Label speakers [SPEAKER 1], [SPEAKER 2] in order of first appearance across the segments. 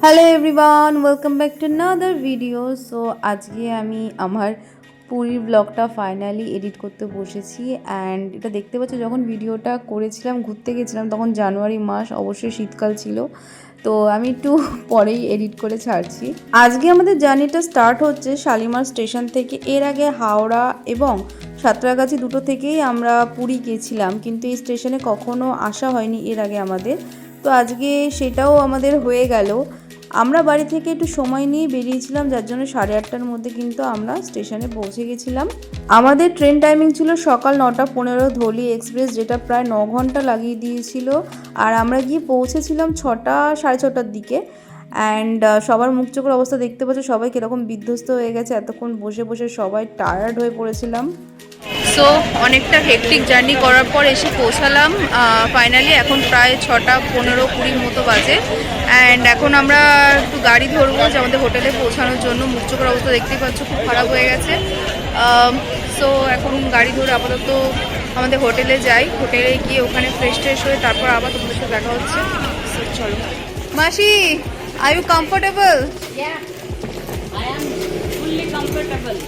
[SPEAKER 1] Hello everyone, welcome back to another video. So আজকে আমি আমার পুরীর ব্লগটা ফাইনালি এডিট করতে বসেছি। অ্যান্ড এটা দেখতে পাচ্ছি, যখন ভিডিওটা করেছিলাম, ঘুরতে গেছিলাম, তখন জানুয়ারি মাস, অবশ্যই শীতকাল ছিল। তো আমি একটু পরেই এডিট করে ছাড়ছি। আজকে আমাদের জার্নিটা স্টার্ট হচ্ছে শালিমার স্টেশন থেকে। এর আগে হাওড়া এবং সাঁতরাগাছি দুটো থেকেই আমরা পুরী গেছিলাম, কিন্তু এই স্টেশনে কখনো আসা হয়নি এর আগে আমাদের। তো আজকে সেটাও আমাদের হয়ে গেল। আমরা বাড়ি থেকে একটু সময় নিয়ে বেরিয়েছিলাম, যার জন্য 8:30টার মধ্যে কিন্তু আমরা স্টেশনে পৌঁছে গেছিলাম। আমাদের ট্রেন টাইমিং ছিল সকাল 9:15 ধলি এক্সপ্রেস, যেটা প্রায় 9 ঘন্টা লাগিয়ে দিয়েছিল। আর আমরা গিয়ে পৌঁছেছিলাম 6টা সাড়ে 6টার দিকে। অ্যান্ড সবার মুখ চোখের অবস্থা দেখতে পাচ্ছ, সবাই কীরকম বিধ্বস্ত হয়ে গেছে। এতক্ষণ বসে বসে সবাই টায়ার্ড হয়ে পড়েছিলাম। সো অনেকটা হেকটিক জার্নি করার পর এসে পৌঁছালাম ফাইনালি। এখন প্রায় 6:15-20 মতো বাজে। অ্যান্ড এখন আমরা একটু গাড়ি ধরবো যে আমাদের হোটেলে পৌঁছানোর জন্য। মুখ চোখের অবস্থা দেখতেই পাচ্ছ, খুব খারাপ হয়ে গেছে। সো এখন গাড়ি ধরে আপাতত আমাদের হোটেলে যাই। হোটেলে গিয়ে ওখানে ফ্রেশ হয়ে তারপর আবার তোমাদের সাথে দেখা হচ্ছে। সো চলো। মাসি, are you comfortable?
[SPEAKER 2] I am fully comfortable.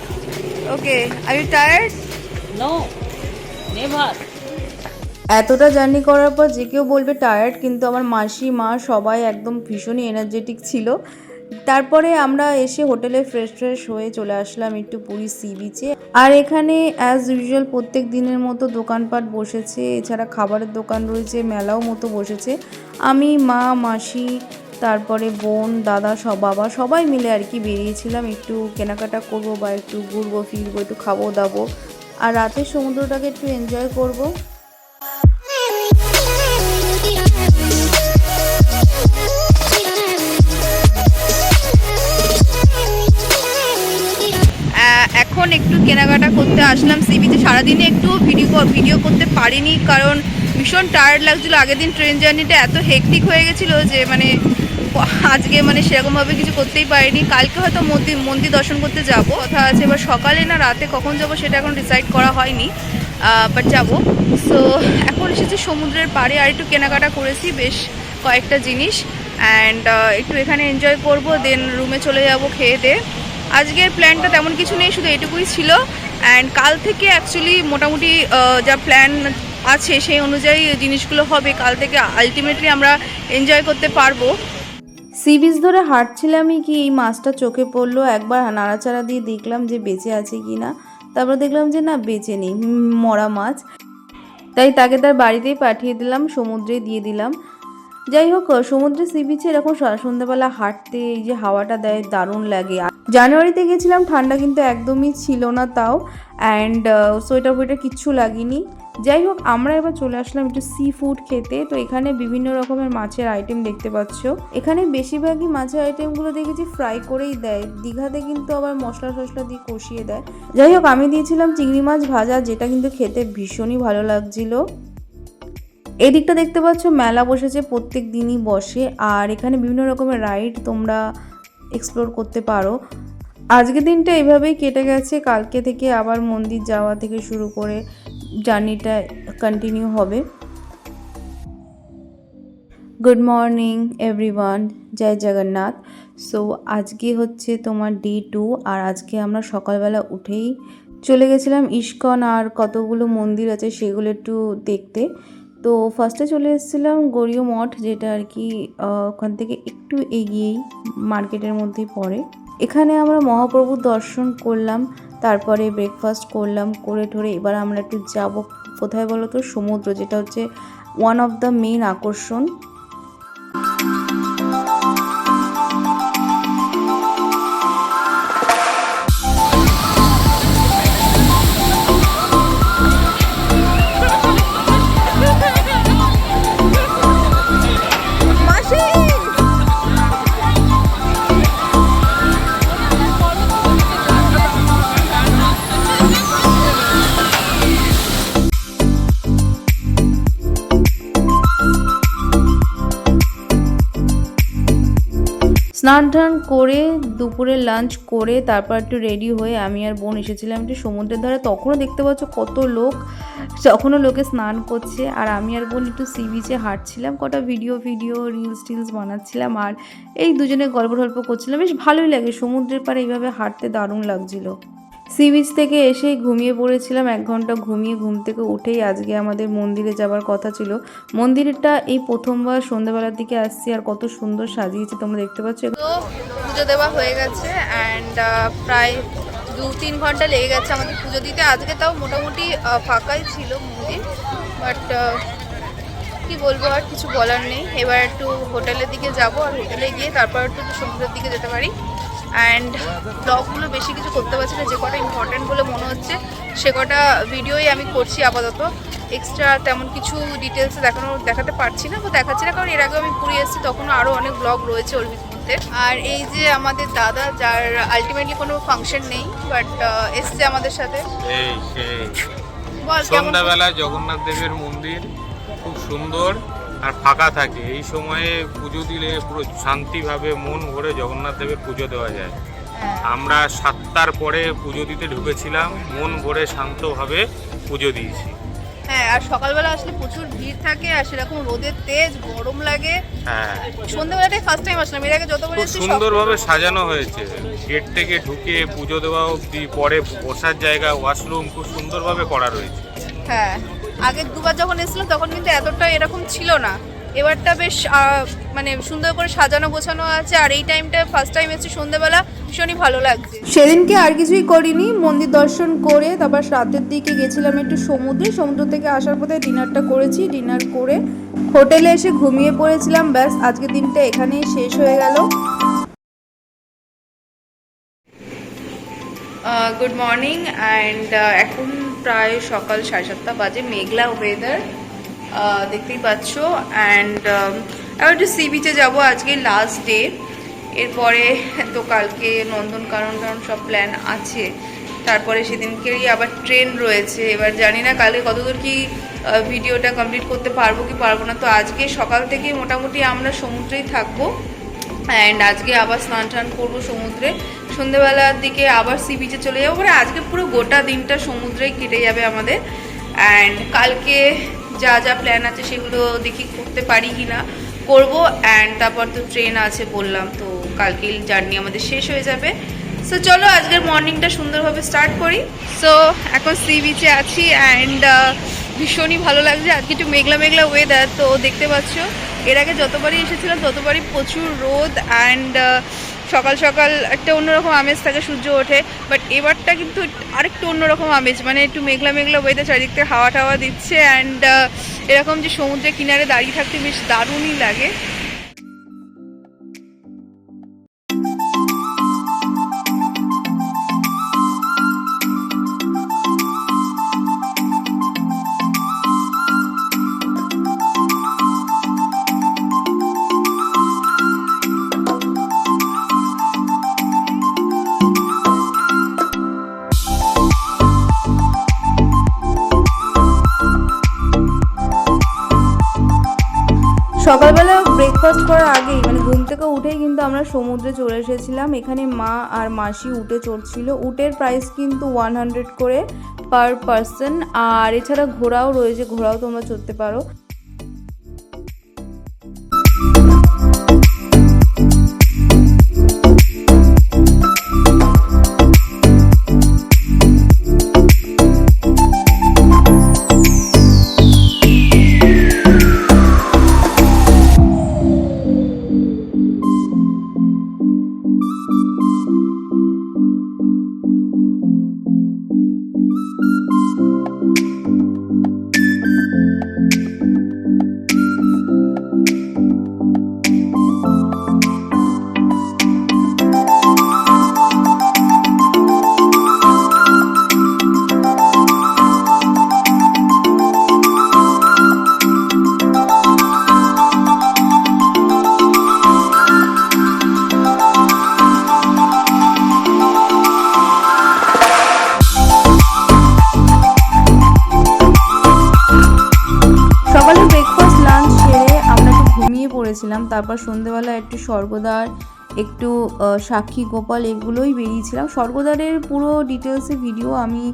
[SPEAKER 1] Okay, are you tired?
[SPEAKER 2] No, never.
[SPEAKER 1] এতটা জার্নি করার পর যে কেউ বলবে টায়ার্ড, কিন্তু আমার মাসি, মা সবাই একদম ভীষণই এনার্জেটিক ছিল। তারপরে আমরা এসে হোটেলে ফ্রেশ হয়ে চলে আসলাম একটু পুরী সি বিচে। আর এখানে অ্যাজ ইউজুয়াল প্রত্যেক দিনের মতো দোকানপাট বসেছে, এছাড়া খাবারের দোকান রয়েছে, মেলাও মতো বসেছে। আমি, মা, মাসি, তারপরে বোন, দাদা, বাবা সবাই মিলে আর কি বেরিয়েছিলাম একটু কেনাকাটা করব, বা একটু ঘুরবো ফিরবো, একটু খাবো দাবো, আর রাতের সমুদ্রটাকে একটু এনজয় করব। এখন একটু কেনাকাটা করতে আসলাম সি বিচে। সারাদিনে একটু ভিডিও করতে পারিনি, কারণ ভীষণ টায়ার্ড লাগছিলো। আগের দিন ট্রেন জার্নিটা এত হেকটিক হয়ে গেছিলো যে আজকে সেরকমভাবে কিছু করতেই পারিনি। কালকে হয়তো মন্দির দর্শন করতে যাব, কথা আছে। এবার সকালে না রাতে কখন যাব সেটা এখন ডিসাইড করা হয়নি, বাট যাব। সো এখন এসেছি সমুদ্রের পাড়ে, আর একটু কেনাকাটা করেছি বেশ কয়েকটা জিনিস। অ্যান্ড একটু এখানে এনজয় করব, দেন রুমে চলে যাব খেয়ে দিয়ে। আজকের প্ল্যানটা তেমন কিছু নেই, শুধু এটুকুই ছিল। অ্যান্ড কাল থেকে অ্যাকচুয়ালি মোটামুটি যা প্ল্যান আছে সেই অনুযায়ী জিনিসগুলো হবে। কাল থেকে আলটিমেটলি আমরা এনজয় করতে পারবো। সি বিচ ধরে হাঁটছিলামই কি এই মাছটা চোখে পড়লো। একবার নাড়াচাড়া দিয়ে দেখলাম যে বেঁচে আছে কি না, তারপর দেখলাম যে না, বেঁচে নেই, মরা মাছ। তাই তাকে তার বাড়িতেই পাঠিয়ে দিলাম, সমুদ্রে দিয়ে দিলাম। যাই হোক, সমুদ্রে সি বিচে এরকম সন্ধ্যাবেলা হাঁটতে এই যে হাওয়াটা দেয়, দারুণ লাগে। জানুয়ারিতে গেছিলাম, ঠান্ডা কিন্তু একদমই ছিল না তাও। অ্যান্ড সোয়েটার কিচ্ছু লাগেনি। যাই হোক, আমরা এবার চলে আসলাম একটু সি ফুড খেতে। তো এখানে বিভিন্ন রকমের মাছের আইটেম দেখতে পাচ্ছ। এখানে বেশিরভাগই মাছের আইটেমগুলো দেখেছি ফ্রাই করেই দেয়, দীঘাতে কিন্তু আবার মশলা টশলা দিয়ে কষিয়ে দেয়। যাই হোক, আমি দিয়েছিলাম চিংড়ি মাছ ভাজা, যেটা কিন্তু খেতে ভীষণই ভালো লাগছিল। এদিকটা দেখতে পাচ্ছ মেলা বসেছে, প্রত্যেক দিনই বসে। আর এখানে বিভিন্ন রকমের রাইড তোমরা এক্সপ্লোর করতে পারো। আজকের দিনটা এভাবেই কেটে গেছে। কালকে থেকে আবার মন্দির যাওয়া থেকে শুরু করে জার্নিটা কন্টিনিউ হবে। গুড মর্নিং এভরিওয়ান, জয় জগন্নাথ। সো আজকে হচ্ছে তোমার ডে 2। আর আজকে আমরা সকালবেলা উঠেই চলে গেছিলাম ইস্কন, আর কতগুলো মন্দির আছে সেগুলো একটু দেখতে। তো ফার্স্টে চলে এসেছিলাম গৌরীয় মঠ, যেটা আর কি ওখান থেকে একটু এগিয়েই মার্কেটের মধ্যেই পড়ে। এখানে আমরা মহাপ্রভুর দর্শন করলাম, তারপরে ব্রেকফাস্ট করলাম, করে ঠরে এবার আমরা একটু যাব কোথায় বলো তো, সমুদ্র, যেটা হচ্ছে ওয়ান অফ দ্য মেইন আকর্ষণ। স্নান টান করে দুপুরে লাঞ্চ করে তারপর একটু রেডি হয়ে আমি আর বোন এসেছিলাম একটু সমুদ্রের ধারে। তখনও দেখতে পাচ্ছ কত লোক
[SPEAKER 3] তখনও লোকে স্নান করছে, আর আমি আর বোন একটু সি বিচে হাঁটছিলাম, কটা ভিডিও রিলস টিলস বানাচ্ছিলাম, আর এই দুজনে গল্প করছিলাম। বেশ ভালোই লাগে সমুদ্রের পাড়ে এইভাবে হাঁটতে, দারুণ লাগছিল। সি বিচ থেকে এসেই ঘুমিয়ে পড়েছিলাম 1 ঘন্টা, ঘুম থেকে উঠেই আজকে আমাদের মন্দিরে যাবার কথা ছিল। মন্দিরটা এই প্রথমবার সন্ধ্যাবেলার দিকে আসছি, আর কত সুন্দর সাজিয়েছে তোমরা দেখতে পাচ্ছ।
[SPEAKER 1] তো পুজো দেওয়া হয়ে গেছে অ্যান্ড প্রায় 2-3 ঘন্টা লেগে গেছে আমাদের পুজো দিতে। আজকে তাও মোটামুটি ফাঁকাই ছিল মন্দির, বাট কি বলবো, আর কিছু বলার নেই। এবার একটু হোটেলের দিকে যাব, আর হোটেলে গিয়ে তারপর একটু সমুদ্রের দিকে যেতে পারি। অ্যান্ড ব্লগগুলো বেশি কিছু করতে পারছি না, যে কটা ইম্পর্টেন্ট বলে মনে হচ্ছে সে কটা ভিডিওই আমি করছি আপাতত। এক্সট্রা তেমন কিছু ডিটেলসে দেখাতে পারছি না, তো দেখাচ্ছি না, কারণ এর আগেও আমি পুরী এসেছি, তখনও আরও অনেক ব্লগ রয়েছে ওর মধ্যে। আর এই যে আমাদের দাদা, যার আলটিমেটলি কোনো ফাংশন নেই, বাট এসছে আমাদের সাথে। বল,
[SPEAKER 4] সন্ধ্যাবেলা জগন্নাথ দেবের মন্দির খুব সুন্দর আর ফাঁকা থাকে। এই সময়ে পুজো দিলে পুরো শান্তিভাবে মন ভরে জগন্নাথ দেবের পুজো দেওয়া যায়। আমরা 7টার পরে পুজো দিতে ঢুকেছিলাম, মন ভরে শান্তভাবে পুজো দিয়েছি।
[SPEAKER 1] হ্যাঁ, আর সকালবেলা আসলে প্রচুর ভিড় থাকে, আর সেরকম রোদের তেজ, গরম লাগে।
[SPEAKER 4] হ্যাঁ,
[SPEAKER 1] সন্ধ্যাবেলাটাই ফার্স্ট টাইম আসলাম, এর আগে যতবার
[SPEAKER 4] খুব
[SPEAKER 1] এসেছি
[SPEAKER 4] সুন্দরভাবে সাজানো হয়েছে। গেট থেকে ঢুকে পুজো দেওয়া অবধি, পরে বসার জায়গা, ওয়াশরুম খুব সুন্দরভাবে করা রয়েছে।
[SPEAKER 1] হ্যাঁ, আগের দুবার যখন এসেছিলাম তখন কিন্তু এতটা এরকম ছিল না। এবারটা বেশ মানে সুন্দর করে সাজানো গোছানো আছে, আর এই টাইমটা ফার্স্ট টাইম এসেছি সন্ধ্যাবেলা, ভীষণই ভালো লাগছে।
[SPEAKER 3] সেদিনকে আর কিছুই করিনি, মন্দির দর্শন করে তারপর রাতের দিকে গেছিলাম একটু সমুদ্র থেকে আসার পথে ডিনারটা করেছি। ডিনার করে হোটেলে এসে ঘুমিয়ে পড়েছিলাম। ব্যাস, আজকের দিনটা এখানেই শেষ হয়ে গেল।
[SPEAKER 1] গুড মর্নিং অ্যান্ড এখন প্রায় সকাল 7:30 বাজে, মেঘলা ওয়েদার দেখতেই পাচ্ছ। অ্যান্ড এবার একটু সি বিচে যাবো, আজকে লাস্ট ডে। এরপরে তো কালকে নন্দনকানন সব প্ল্যান আছে, তারপরে সেদিনকেই আবার ট্রেন রয়েছে। এবার জানি না কালকে কতদূর কি ভিডিওটা কমপ্লিট করতে পারবো কি পারবো না। তো আজকে সকাল থেকে মোটামুটি আমরা সমুদ্রেই থাকবো, অ্যান্ড আজকে আবার স্নান টান করবো সমুদ্রে। সন্ধ্যেবেলার দিকে আবার সি বিচে চলে যাবো, মানে আজকে পুরো গোটা দিনটা সমুদ্রেই কেটে যাবে আমাদের। অ্যান্ড কালকে যা যা প্ল্যান আছে সেগুলো দেখি করতে পারি কি না, করবো। অ্যান্ড তারপর তো ট্রেন আছে বললাম, তো কালকেই জার্নি আমাদের শেষ হয়ে যাবে। সো চলো আজকের মর্নিংটা সুন্দরভাবে স্টার্ট করি। সো এখন সি বিচে আছি, অ্যান্ড ভীষণই ভালো লাগছে। আজকে একটু মেঘলা ওয়েদার, তো দেখতে পাচ্ছ এর আগে যতবারই এসেছিলাম ততবারই প্রচুর রোদ, অ্যান্ড সকাল একটা অন্যরকম আমেজ থাকে, সূর্য ওঠে। বাট এবারটা কিন্তু আরেকটু অন্যরকম আমেজ, মানে একটু মেঘলা ওয়েদার, চারিদিক থেকে হাওয়া টাওয়া দিচ্ছে, অ্যান্ড এরকম যে সমুদ্রের কিনারে দাঁড়িয়ে থাকতে বেশ দারুণই লাগে।
[SPEAKER 3] সকালবেলা ব্রেকফাস্ট করার আগেই, মানে ঘুম থেকে উঠেই কিন্তু আমরা সমুদ্রে চলে এসেছিলাম। এখানে মা আর মাসি উটে চড়ছিল। উটের প্রাইস কিন্তু 100 করে পার পারসন, আর এছাড়া ঘোড়াও রয়েছে, ঘোড়াও তোমরা চড়তে পারো। করেছিলাম। তারপর সন্ধ্যেবেলা একটু স্বর্গদ্বার, একটু সাক্ষী গোপাল এগুলোই বেরিয়েছিলাম। স্বর্গদ্বারের পুরো ডিটেলসে ভিডিও আমি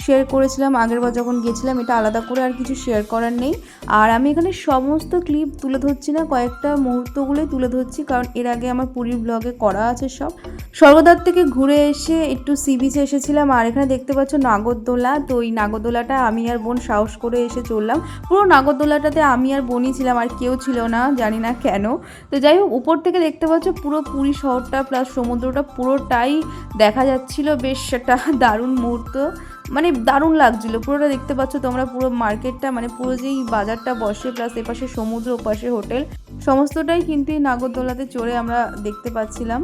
[SPEAKER 3] শেয়ার করেছিলাম আগের বার যখন গেছিলাম, এটা আলাদা করে আর কিছু শেয়ার করার নেই। আর আমি এখানে সমস্ত ক্লিপ তুলে ধরছি না, কয়েকটা মুহূর্তগুলোই তুলে ধরছি, কারণ এর আগে আমার পুরীর ব্লগে করা আছে সব। স্বর্গদ্বার থেকে ঘুরে এসে একটু সি বিচে এসেছিলাম, আর এখানে দেখতে পাচ্ছ নাগরদোলা। তো এই নাগরদোলাটা আমি আর বোন সাহস করে এসে চললাম। পুরো নাগরদোলাটাতে আমি আর বোনই ছিলাম, আর কেউ ছিল না, জানি না কেন। তো যাই হোক, উপর থেকে দেখতে পাচ্ছ পুরো পুরী শহরটা প্লাস সমুদ্রটা পুরোটাই দেখা যাচ্ছিল। বেশ একটা দারুণ মুহূর্ত, মানে দারুণ লাগছিল পুরোটা। দেখতে পাচ্ছ তোমরা পুরো মার্কেটটা, মানে পুরো যেই বাজারটা বসে প্লাস এপাশে সমুদ্র ওপাশে হোটেল, সমস্তটাই কিন্তু এই নাগরদোলাতে চড়ে আমরা দেখতে পাচ্ছিলাম।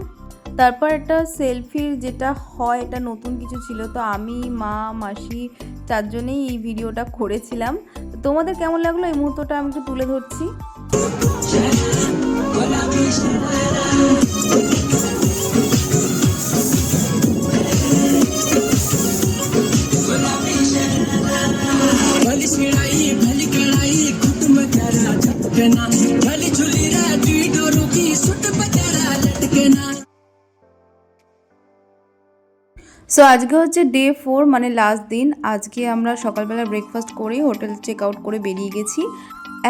[SPEAKER 3] তারপর একটা সেলফির যেটা হয়, এটা নতুন কিছু ছিল, তো আমি, মা, মাসি চারজনেই এই ভিডিওটা করেছিলাম। তোমাদের কেমন লাগলো এই মুহূর্তটা আমি একটু তুলে ধরছি। সো আজকে হচ্ছে ডে 4, মানে লাস্ট দিন। আজকে আমরা সকালবেলা ব্রেকফাস্ট করে হোটেল চেক আউট করে বেরিয়ে গেছি।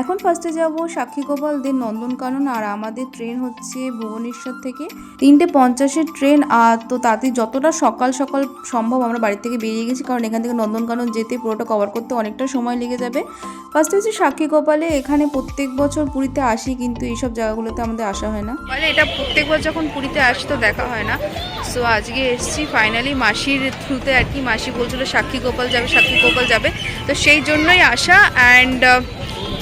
[SPEAKER 3] এখন ফার্স্টে যাব সাক্ষীগোপাল, দেন নন্দনকানন। আর আমাদের ট্রেন হচ্ছে ভুবনেশ্বর থেকে 3:50 ট্রেন। আর তো তাতে যতটা সকাল সকাল সম্ভব আমরা বাড়ি থেকে বেরিয়ে গেছি, কারণ এখান থেকে নন্দনকানন যেতে পুরোটা কভার করতে অনেকটা সময় লেগে যাবে। ফার্স্টে হচ্ছে সাক্ষীগোপালে। এখানে প্রত্যেক বছর পুরীতে আসি, কিন্তু এইসব জায়গাগুলোতে আমাদের আসা হয় না,
[SPEAKER 1] মানে এটা প্রত্যেকবার যখন পুরীতে আসি তো দেখা হয় না। সো আজকে এসেছি ফাইনালি মাসির থ্রুতে আর কি। মাসি বলছিল সাক্ষীগোপাল যাবে, তো সেই জন্যই আসা। অ্যান্ড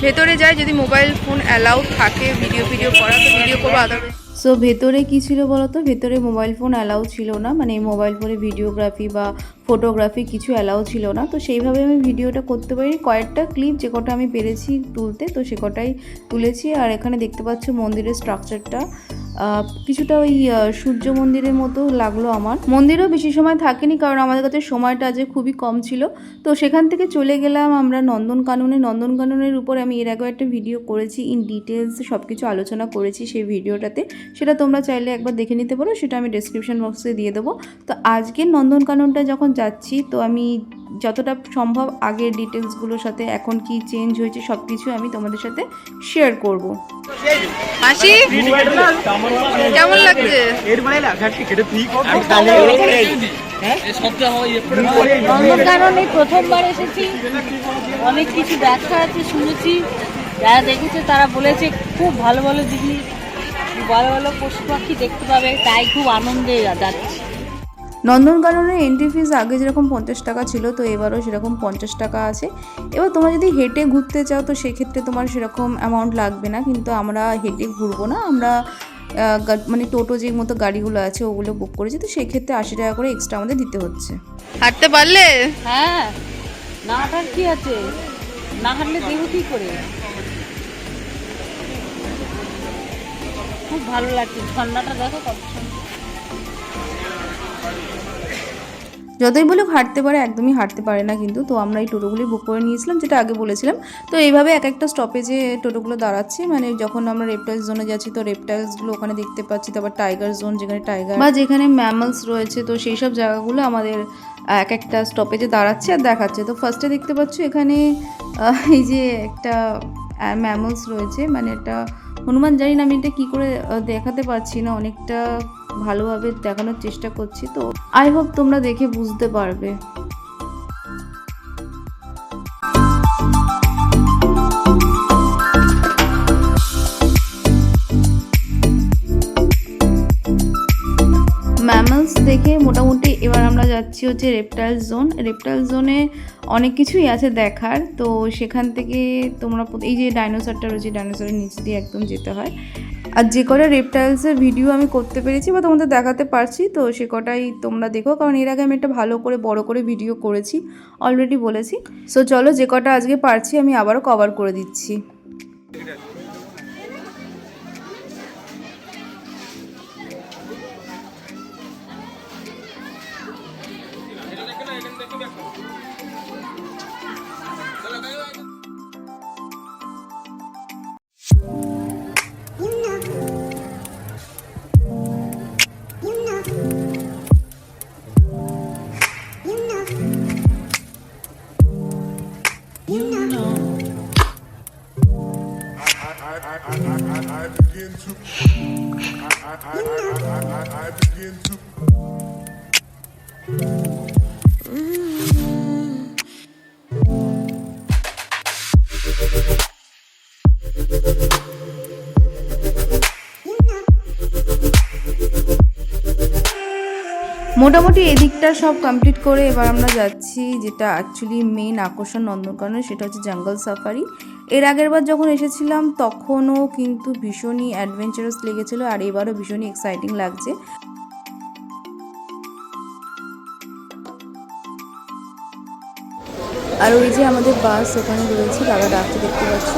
[SPEAKER 1] ভেতরে যাই, যদি মোবাইল ফোন অ্যালাউ থাকে ভিডিও করা তো ভিডিও করবো, আদারওয়াইজ।
[SPEAKER 3] সো ভেতরে কী ছিল বলো তো, ভেতরে মোবাইল ফোন অ্যালাউ ছিল না, মানে মোবাইল ফোনে ভিডিওগ্রাফি বা ফটোগ্রাফি কিছু অ্যালাউ ছিল না। তো সেইভাবে আমি ভিডিওটা করতে পারিনি। কয়েকটা ক্লিপ যে কটা আমি পেরেছি তুলতে, তো সে কটাই তুলেছি। আর এখানে দেখতে পাচ্ছ মন্দিরের স্ট্রাকচারটা কিছুটা ওই সূর্য মন্দিরের মতো লাগলো আমার। মন্দিরেও বেশি সময় থাকেনি, কারণ আমাদের কাছে সময়টা আজ খুবই কম ছিল। তো সেখান থেকে চলে গেলাম আমরা নন্দনকাননে। নন্দনকাননের উপর আমি এর আগেও একটা ভিডিও করেছি, ইন ডিটেলস সব কিছু আলোচনা করেছি সেই ভিডিওটাতে, সেটা তোমরা চাইলে একবার দেখে নিতে পারো, সেটা আমি ডেসক্রিপশন বক্সে দিয়ে দেবো। তো আজকে নন্দনকাননটা যখন যাচ্ছি, তো আমি যতটা সম্ভব আগের ডিটেলসগুলোর সাথে এখন কি চেঞ্জ হয়েছে সব কিছু আমি তোমাদের সাথে শেয়ার করব।
[SPEAKER 1] মাসি কেমন লাগছে?
[SPEAKER 2] নন্দনকাননে প্রথমবার এসেছি, অনেক কিছু দেখা আছে, শুনেছি, যারা দেখেছে তারা বলেছে খুব ভালো ভালো জিনিস, ভালো ভালো পশু পাখি দেখতে পাবে, তাই খুব আনন্দে যাচ্ছি।
[SPEAKER 3] নন্দনকাননের এন্ট্রি ফিস আগে যেরকম 50 টাকা ছিল, তো এবারও সেরকম 50 টাকা আছে। এবার তোমরা যদি হেঁটে ঘুরতে চাও তো সেক্ষেত্রে তোমার সেরকম অ্যামাউন্ট লাগবে না, কিন্তু আমরা হেঁটে ঘুরবো না, আমরা মানে টোটো যে মতো গাড়িগুলো আছে ওগুলো বুক করেছি, তো সেক্ষেত্রে 80 টাকা করে এক্সট্রা আমাদের দিতে হচ্ছে।
[SPEAKER 1] হাঁটতে পারলে?
[SPEAKER 2] হ্যাঁ, না হাঁটার কি আছে, না হাঁটলে দেবো কী করে। খুব ভালো লাগছে, ঝর্ণাটা দেখো কত সুন্দর।
[SPEAKER 3] যতই বলুক হাঁটতে পারে, একদমই হাঁটতে পারে না কিন্তু। তো আমরা এই টোটোগুলি বুক করে নিয়েছিলাম, যেটা আগে বলেছিলাম। তো এইভাবে এক একটা স্টপেজে টোটোগুলো দাঁড়াচ্ছে, মানে যখন আমরা রেপটাইলস জোনে যাচ্ছি তো রেপটাইলসগুলো ওখানে দেখতে পাচ্ছি, তারপর টাইগার জোন যেখানে টাইগার বা যেখানে ম্যামলস রয়েছে, তো সেই সব জায়গাগুলো আমাদের এক একটা স্টপেজে দাঁড়াচ্ছে আর দেখাচ্ছে। তো ফার্স্টে দেখতে পাচ্ছ এখানে এই যে একটা ম্যামলস রয়েছে, মানে একটা হনুমান, জানি না আমি এটা কী করে দেখাতে পারছি না, অনেকটা ভালোভাবে দেখানোর চেষ্টা করছি, তো আই হোপ তোমরা দেখে বুঝতে পারবে। ম্যামলস দেখে মোটামুটি এবার আমরা যাচ্ছি হচ্ছে রেপটাইল জোন। রেপটাইল জোনে অনেক কিছুই আছে দেখার, তো সেখান থেকে তোমরা এই যে ডাইনোসরটা রয়েছে, ডাইনোসরের নিচ দিয়ে একদম যেতে হয়। আর যে কটা রেপটাইলসের ভিডিও আমি করতে পেরেছি বা তোমাদের দেখাতে পারছি, তো সে কটাই তোমরা দেখো, কারণ এর আগে আমি একটা ভালো করে বড় করে ভিডিও করেছি, অলরেডি বলেছি। সো চলো, যে কটা আজকে পারছি আমি আবারও কভার করে দিচ্ছি। মোটামুটি এদিকটা সব কমপ্লিট করে এবার আমরা যাচ্ছি যেটা অ্যাকচুয়ালি মেন আকর্ষণ নন্দনকাননের, সেটা হচ্ছে জঙ্গল সাফারি। এর আগের বার যখন এসেছিলাম তখনও কিন্তু ভীষণই অ্যাডভেঞ্চারাস লেগেছিলো, আর এবারও ভীষণই এক্সাইটিং লাগছে। আর ওই যে আমাদের বাস ওখানে রয়েছে, দাদা ডাকতে দেখতে পাচ্ছ।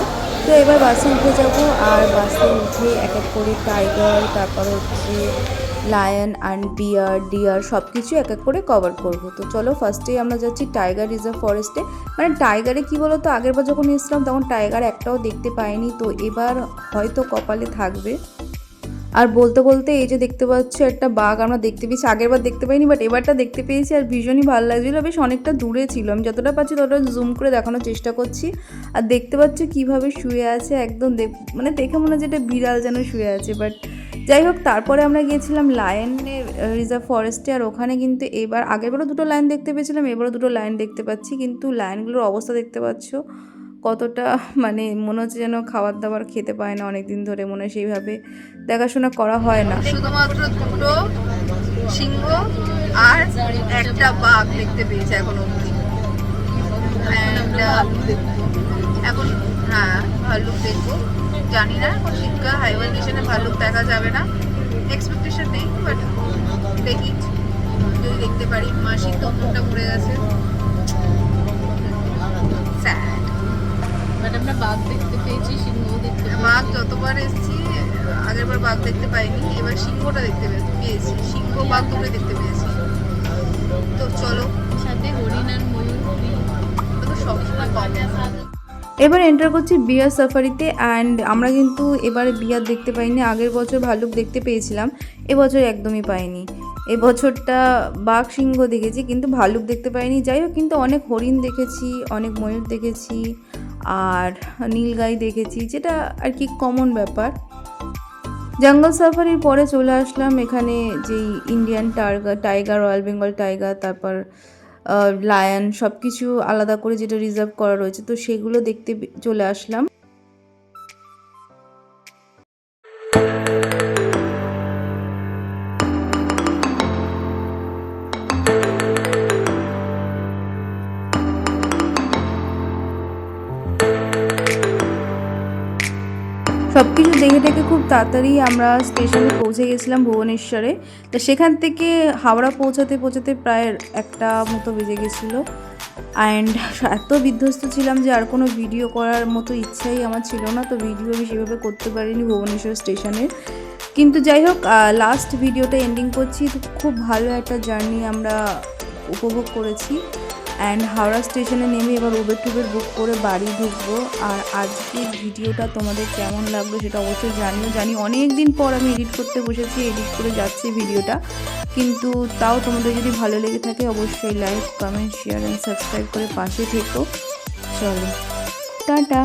[SPEAKER 3] তো এবার বাসে উঠে যাব, আর বাসে উঠে এক এক করে টাইগার, তারপর হচ্ছে লায়ন অ্যান্ড ডিয়ার সব কিছু এক এক করে কভার করব। তো চলো, ফার্স্টেই আমরা যাচ্ছি টাইগার রিজার্ভ ফরেস্টে। মানে টাইগারে কী বলো তো, আগেরবার যখন এসেছিলাম তখন টাইগার একটাও দেখতে পাইনি, তো এবার হয়তো কপালে থাকবে। আর বলতে বলতে এই যে দেখতে পাচ্ছ একটা বাঘ আমরা দেখতে পেয়েছি, আগেরবার দেখতে পাইনি বাট এবারটা দেখতে পেয়েছি, আর ভীষণই ভালো লাগছিলো। বেশ অনেকটা দূরে ছিল, আমি যতটা পাচ্ছি ততটা জুম করে দেখানোর চেষ্টা করছি। আর দেখতে পাচ্ছ কীভাবে শুয়ে আছে, একদম মানে দেখে মনে হচ্ছে এটা বিড়াল যেন শুয়ে আছে। বাট যাই হোক, তারপরে আমরা গিয়েছিলাম লায়নের রিজার্ভ ফরেস্টে, আর ওখানে কিন্তু এবার আগেরবারও দুটো লায়ন দেখতে পেয়েছিলাম, এবারও দুটো লায়ন দেখতে পাচ্ছি। কিন্তু লায়নগুলোর অবস্থা দেখতে পাচ্ছ কতটা, মানে মনে হচ্ছে যেন খাবার দাবার খেতে পায় না অনেক দিন ধরে, মনে হয় সেইভাবে দেখাশোনা করা হয় না।
[SPEAKER 1] শুধুমাত্র দুটো সিংহ আর একটা বাঘ দেখতে পেয়েছে এখন অবধি। এখন হ্যাঁ ভাল্লুক দেখবো, জানি না এখন শীতকাল, হাইবারনেশনে ভাল্লুক দেখা যাবে না, এক্সপেকটেশন নেই, বাট দেখি যদি দেখতে পারি। মাসির তো মনটা পড়ে গেছে, স্যাড।
[SPEAKER 2] বাট আমরা বাঘ দেখতে পেয়েছি, সিংহ দেখতে
[SPEAKER 1] বাঘ যতবার এসেছি আগেরবার বাঘ দেখতে পাইনি, এবার সিংহটা দেখতে পেয়েছি, সিংহ বাঘ দুটো দেখতে পেয়েছি। তো চলো,
[SPEAKER 2] সাথে হরিণ আর ময়ূর
[SPEAKER 1] তো সবসময় পাবে।
[SPEAKER 3] এবার এন্টার করছি বিয়ার সাফারিতে, অ্যান্ড আমরা কিন্তু এবারে বিয়ার দেখতে পাইনি। আগের বছর ভাল্লুক দেখতে পেয়েছিলাম, এবছর একদমই পাইনি। এবছরটা বাঘ সিংহ দেখেছি কিন্তু ভাল্লুক দেখতে পাইনি। যাই হোক, কিন্তু অনেক হরিণ দেখেছি, অনেক ময়ূর দেখেছি, আর নীলগাই দেখেছি, যেটা আর কি কমন ব্যাপার। জঙ্গল সাফারির পরে চলে আসলাম এখানে যেই Indian tiger, royal Bengal tiger, তারপর লায়ন সব কিছু আলাদা করে যেটা রিজার্ভ করা রয়েছে, তো সেগুলো দেখতে চলে আসলাম। সব কিছু দেখে দেখে খুব তাড়াতাড়ি আমরা স্টেশনে পৌঁছে গেছিলাম ভুবনেশ্বরে। তো সেখান থেকে হাওড়া পৌঁছাতে পৌঁছাতে প্রায় 1টা মতো বেজে গেছিলো। অ্যান্ড এত বিধ্বস্ত ছিলাম যে আর কোনো ভিডিও করার মতো ইচ্ছাই আমার ছিল না, তো ভিডিও আমি সেভাবে করতে পারিনি ভুবনেশ্বর স্টেশনের। কিন্তু যাই হোক, লাস্ট ভিডিওটা এন্ডিং করছি। তো খুব ভালো একটা জার্নি আমরা উপভোগ করেছি। অ্যান্ড হাওড়া স্টেশনে নেমে এবার উবের বুক করে বাড়ি ঢুকবো। আর আজকের ভিডিওটা তোমাদের কেমন লাগলো সেটা অবশ্যই জানি অনেক দিন পর আমি এডিট করতে বসেছি, এডিট করে যাচ্ছি ভিডিওটা, কিন্তু তাও তোমাদের যদি ভালো লেগে থাকে অবশ্যই like, comment, share and subscribe করে পাশে থেকো। চলো, টাটা।